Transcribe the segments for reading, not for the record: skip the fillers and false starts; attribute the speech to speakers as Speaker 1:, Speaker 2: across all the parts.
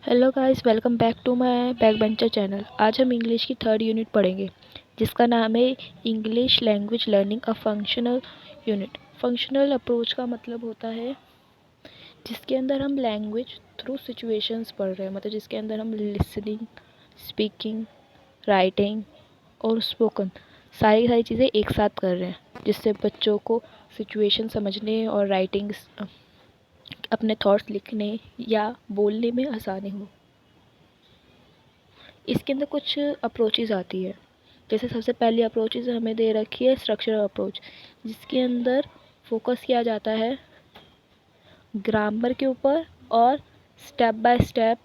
Speaker 1: Hello guys, welcome back to my back bencher channel. आज हम English की third unit पढ़ेंगे जिसका नाम है English language learning a functional unit. Functional approach का मतलब होता है जिसके अंदर हम लैंग्वेज थ्रू सिचुएशंस पढ़ रहे हैं, मतलब जिसके अंदर हम लिसनिंग, स्पीकिंग, राइटिंग और स्पोकन सारी चीज़ें एक साथ कर रहे हैं, जिससे बच्चों को सिचुएशन समझने और राइटिंग अपने थॉट्स लिखने या बोलने में आसानी हो। इसके अंदर कुछ अप्रोचेज़ आती है। जैसे सबसे पहली अप्रोचेज़ हमें दे रखी है स्ट्रक्चरल अप्रोच, जिसके अंदर फोकस किया जाता है ग्रामर के ऊपर और स्टेप बाय स्टेप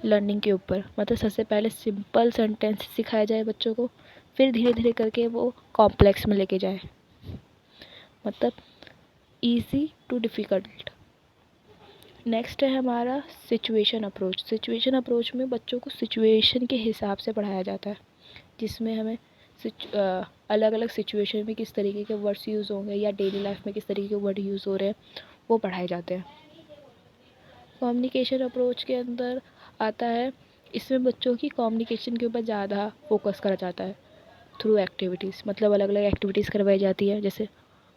Speaker 1: लर्निंग के ऊपर। मतलब सबसे पहले सिंपल सेंटेंस सिखाया जाए बच्चों को, फिर धीरे धीरे करके वो कॉम्प्लेक्स में लेके जाए, मतलब इजी टू डिफ़िकल्ट। नेक्स्ट है हमारा सिचुएशन अप्रोच। सिचुएशन अप्रोच में बच्चों को सिचुएशन के हिसाब से पढ़ाया जाता है, जिसमें हमें अलग अलग सिचुएशन में किस तरीके के वर्ड्स यूज़ होंगे या डेली लाइफ में किस तरीके के वर्ड यूज़ हो रहे हैं वो पढ़ाए जाते हैं। कम्युनिकेशन अप्रोच के अंदर आता है, इसमें बच्चों की कम्युनिकेशन के ऊपर ज़्यादा फोकस करा जाता है थ्रू एक्टिविटीज़। मतलब अलग अलग एक्टिविटीज़ करवाई जाती है, जैसे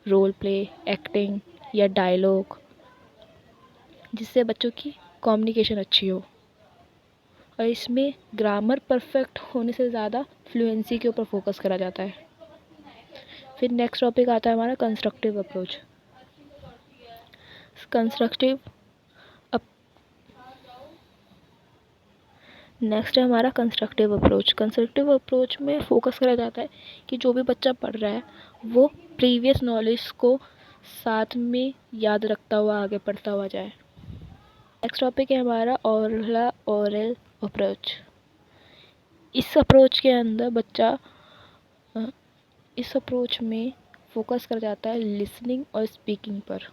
Speaker 1: रोल प्ले, एक्टिंग या डायलॉग, जिससे बच्चों की कम्युनिकेशन अच्छी हो। और इसमें ग्रामर परफेक्ट होने से ज़्यादा फ्लुएंसी के ऊपर फोकस करा जाता है। फिर नेक्स्ट टॉपिक आता है हमारा कंस्ट्रक्टिव अप्रोच। नेक्स्ट है हमारा कंस्ट्रक्टिव अप्रोच। कंस्ट्रक्टिव अप्रोच में फोकस करा जाता है कि जो भी बच्चा पढ़ रहा है वो प्रीवियस नॉलेज को साथ में याद रखता हुआ आगे पढ़ता हुआ जाए। नेक्स्ट टॉपिक है हमारा ओरल अप्रोच। इस अप्रोच के अंदर इस अप्रोच में फोकस करा जाता है लिसनिंग और स्पीकिंग पर।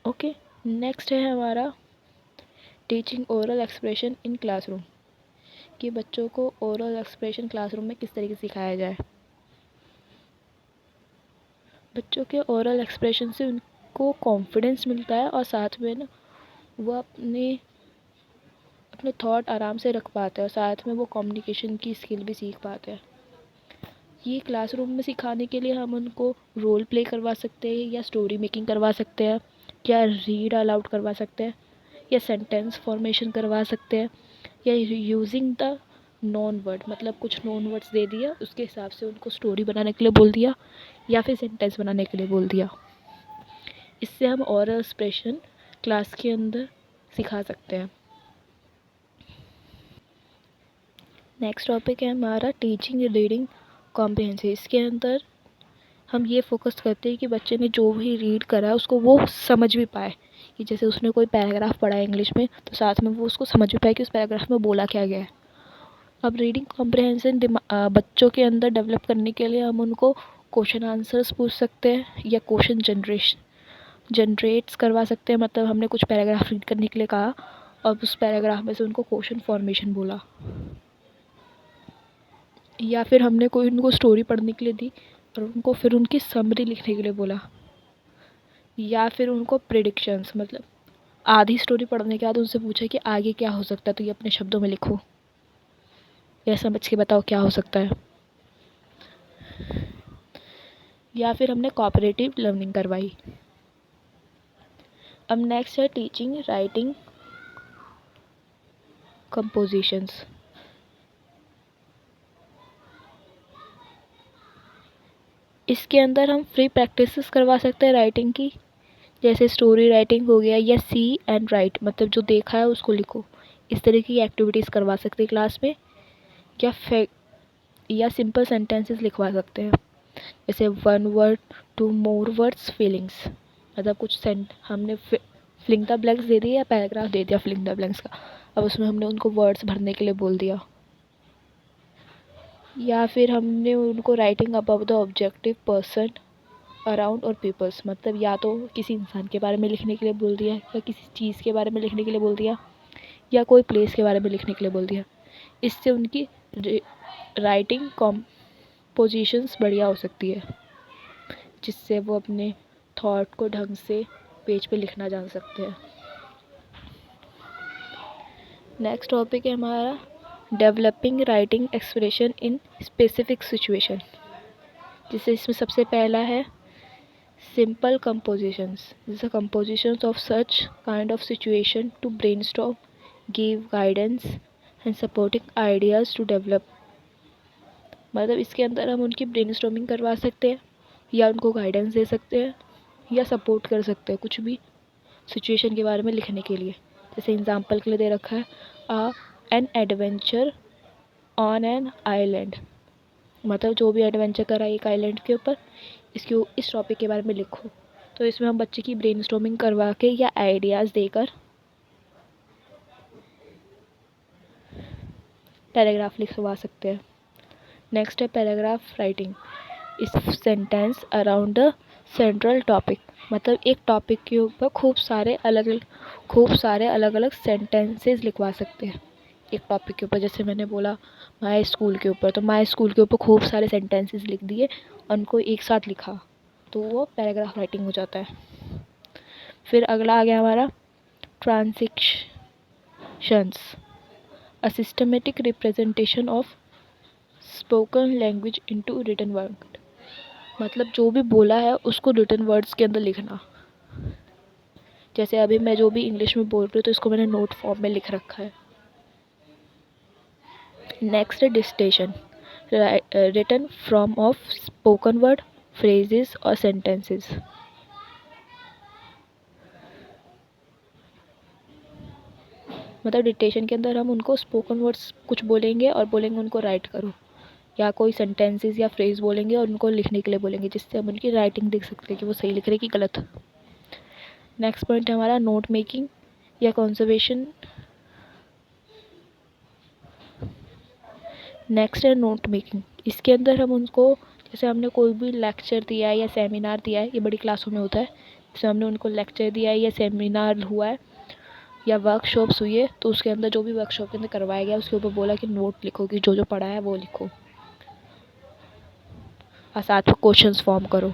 Speaker 1: ओके, नेक्स्ट है हमारा teaching oral expression in classroom, कि बच्चों को ओरल एक्सप्रेशन क्लासरूम में किस तरीके से सिखाया जाए। बच्चों के ओरल एक्सप्रेशन से उनको कॉन्फिडेंस मिलता है और साथ में ना वो अपने थॉट आराम से रख पाते हैं और साथ में वो कम्युनिकेशन की स्किल भी सीख पाते हैं। ये क्लासरूम में सिखाने के लिए हम उनको रोल प्ले करवा सकते हैं या स्टोरी मेकिंग करवा सकते हैं या रीड अलाउड करवा सकते हैं या सेंटेंस फॉर्मेशन करवा सकते हैं या यूजिंग द नॉन वर्ड, मतलब कुछ नॉन वर्ड्स दे दिया, उसके हिसाब से उनको स्टोरी बनाने के लिए बोल दिया या फिर सेंटेंस बनाने के लिए बोल दिया। इससे हम ओरल एक्सप्रेशन क्लास के अंदर सिखा सकते हैं। नेक्स्ट टॉपिक है हमारा टीचिंग रीडिंग कॉम्प्रिहेंशन। इसके अंदर हम ये फोकस करते हैं कि बच्चे ने जो भी रीड करा है उसको वो समझ भी पाए, कि जैसे उसने कोई पैराग्राफ पढ़ा है इंग्लिश में तो साथ में वो उसको समझ भी पाए कि उस पैराग्राफ में बोला क्या गया है। अब रीडिंग कॉम्प्रिहेंशन बच्चों के अंदर डेवलप करने के लिए हम उनको क्वेश्चन आंसर्स पूछ सकते हैं या क्वेश्चन जनरेट्स करवा सकते हैं। मतलब हमने कुछ पैराग्राफ रीड करने के लिए कहा और उस पैराग्राफ में से उनको क्वेश्चन फॉर्मेशन बोला, या फिर हमने कोई उनको स्टोरी पढ़ने के लिए दी और उनको फिर उनकी समरी लिखने के लिए बोला, या फिर उनको प्रेडिक्शंस, मतलब आधी स्टोरी पढ़ने के बाद उनसे पूछा कि आगे क्या हो सकता है, तो ये अपने शब्दों में लिखो या समझ के बताओ क्या हो सकता है। या फिर हमने कोऑपरेटिव लर्निंग करवाई। अब नेक्स्ट है टीचिंग राइटिंग कंपोजिशंस। इसके अंदर हम फ्री प्रैक्टिसेस करवा सकते हैं राइटिंग की, जैसे स्टोरी राइटिंग हो गया या सी एंड राइट, मतलब जो देखा है उसको लिखो। इस तरह की एक्टिविटीज़ करवा सकते हैं क्लास में, या सिंपल सेंटेंसेस लिखवा सकते हैं, जैसे 1 वर्ड 2 मोर वर्ड्स फीलिंग्स। मतलब कुछ हमने फिलिंग द ब्लैंक्स दे दिया या पैराग्राफ दे दिया फिलिंग द ब्लैंक्स का, अब उसमें हमने उनको वर्ड्स भरने के लिए बोल दिया। या फिर हमने उनको writing about the objective person around और पीपल्स, मतलब या तो किसी इंसान के बारे में लिखने के लिए बोल दिया या किसी चीज़ के बारे में लिखने के लिए बोल दिया या कोई प्लेस के बारे में लिखने के लिए बोल दिया। इससे उनकी राइटिंग कॉम्पोजिशंस बढ़िया हो सकती है, जिससे वो अपने थॉट को ढंग से पेज पे लिखना जान सकते हैं। नेक्स्ट टॉपिक है हमारा developing writing expression in specific situation, जिसे इसमें सबसे पहला है सिंपल कंपोजिशंस, जैसे compositions of such kind of situation to brainstorm, give guidance and supporting ideas to develop. मतलब इसके अंदर हम उनकी ब्रेनस्टॉर्मिंग करवा सकते हैं या उनको गाइडेंस दे सकते हैं या सपोर्ट कर सकते हैं कुछ भी सिचुएशन के बारे में लिखने के लिए। जैसे एग्जांपल के लिए दे रखा है an adventure on an island, मतलब जो भी एडवेंचर करा एक आइलैंड के ऊपर, इस टॉपिक के बारे में लिखो। तो इसमें हम बच्चे की ब्रेनस्टॉर्मिंग करवा के या आइडियाज़ देकर पैराग्राफ लिखवा सकते हैं। नेक्स्ट है पैराग्राफ राइटिंग, इस sentence around the central topic, मतलब एक टॉपिक के ऊपर खूब सारे अलग अलग सेंटेंसेस लिखवा सकते हैं एक टॉपिक के ऊपर। जैसे मैंने बोला माय स्कूल के ऊपर, तो माय स्कूल के ऊपर खूब सारे सेंटेंसेस लिख दिए, उनको एक साथ लिखा, तो वो पैराग्राफ राइटिंग हो जाता है। फिर अगला आ गया हमारा transitions, a systematic representation of spoken language into written word, मतलब जो भी बोला है उसको रिटन वर्ड्स के अंदर लिखना। जैसे अभी मैं जो भी इंग्लिश में बोल रही हूँ तो इसको मैंने नोट फॉर्म में लिख रखा है। नेक्स्ट है dictation, written from of spoken word, phrases और सेंटेंसेस। मतलब डिक्टेशन के अंदर हम उनको स्पोकन वर्ड्स कुछ बोलेंगे और बोलेंगे उनको राइट करो, या कोई सेंटेंसेस या फ्रेज बोलेंगे और उनको लिखने के लिए बोलेंगे, जिससे हम उनकी राइटिंग देख सकते हैं कि वो सही लिख रहे हैं कि गलत। नेक्स्ट पॉइंट है हमारा नोट मेकिंग या कंजर्वेशन। नेक्स्ट है नोट मेकिंग, इसके अंदर हम उनको, जैसे हमने कोई भी लेक्चर दिया है या सेमिनार दिया है, ये बड़ी क्लासों में होता है, जैसे हमने उनको लेक्चर दिया है या सेमिनार हुआ है या वर्कशॉप्स हुई है, तो उसके अंदर जो भी वर्कशॉप के अंदर करवाया गया उसके ऊपर बोला कि नोट लिखो, कि जो जो पढ़ा है वो लिखो और साथ में क्वेश्चंस फॉर्म करो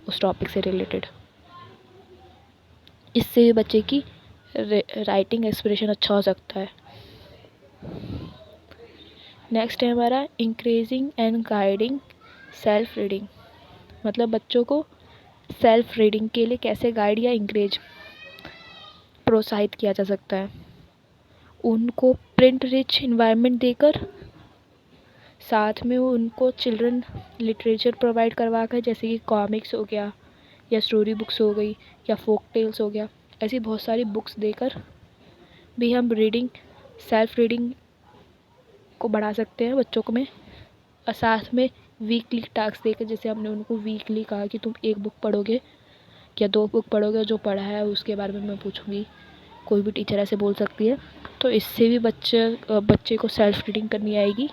Speaker 1: उस टॉपिक से रिलेटेड। इससे बच्चे की राइटिंग एक्सप्रेशन अच्छा हो सकता है। नेक्स्ट है हमारा increasing and guiding self reading, मतलब बच्चों को सेल्फ रीडिंग के लिए कैसे गाइड या इंकरेज प्रोत्साहित किया जा सकता है। उनको प्रिंट रिच इन्वायरमेंट देकर, साथ में उनको चिल्ड्रन लिटरेचर प्रोवाइड करवा कर, जैसे कि कॉमिक्स हो गया या स्टोरी बुक्स हो गई या फोक टेल्स हो गया, ऐसी बहुत सारी बुक्स देकर भी हम रीडिंग, सेल्फ रीडिंग को बढ़ा सकते हैं बच्चों को में। और साथ में वीकली टास्क देकर, जैसे हमने उनको वीकली कहा कि तुम एक बुक पढ़ोगे या 2 बुक पढ़ोगे, जो पढ़ा है उसके बारे में मैं पूछूंगी, कोई भी टीचर ऐसे बोल सकती है, तो इससे भी बच्चे को सेल्फ रीडिंग करनी आएगी।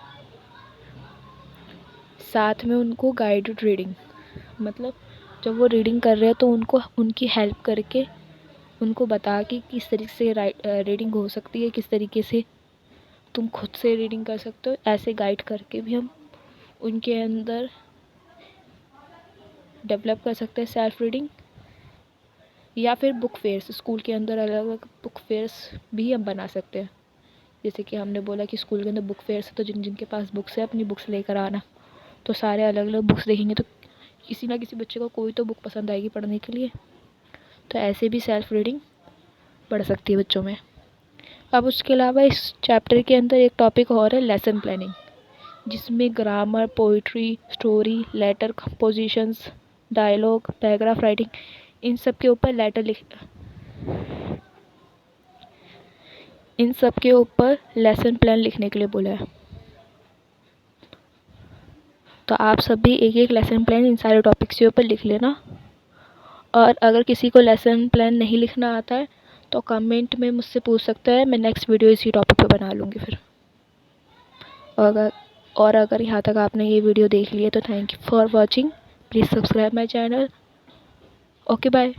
Speaker 1: साथ में उनको गाइडेड रीडिंग, मतलब जब वो रीडिंग कर रहे हैं तो उनको उनकी हेल्प करके उनको बता कि किस तरीके से रीडिंग हो सकती है, किस तरीके से तुम खुद से रीडिंग कर सकते हो, ऐसे गाइड करके भी हम उनके अंदर डेवलप कर सकते हैं सेल्फ रीडिंग। या फिर बुक फेयर्स, स्कूल के अंदर अलग अलग बुक फेयर्स भी हम बना सकते हैं। जैसे कि हमने बोला कि स्कूल के अंदर बुक फेयर्स है, तो जिन जिनके पास बुक्स है अपनी बुक्स लेकर आना, तो सारे अलग अलग बुक्स देखेंगे तो किसी ना किसी बच्चे को कोई तो बुक पसंद आएगी पढ़ने के लिए, तो ऐसे भी सेल्फ रीडिंग बढ़ सकती है बच्चों में। अब उसके अलावा इस चैप्टर के अंदर एक टॉपिक और है लेसन प्लानिंग, जिसमें grammar, poetry, story, letter compositions, dialogue, paragraph writing, इन सब के ऊपर लेसन प्लान लिखने के लिए बोला है। तो आप सब भी एक एक लेसन प्लान इन सारे टॉपिक्स के ऊपर लिख लेना। और अगर किसी को लेसन प्लान नहीं लिखना आता है तो कमेंट में मुझसे पूछ सकता है, मैं नेक्स्ट वीडियो इसी टॉपिक पे बना लूँगी फिर। और अगर यहाँ तक आपने ये वीडियो देख लिया तो thank you for watching, please subscribe my channel. Okay bye.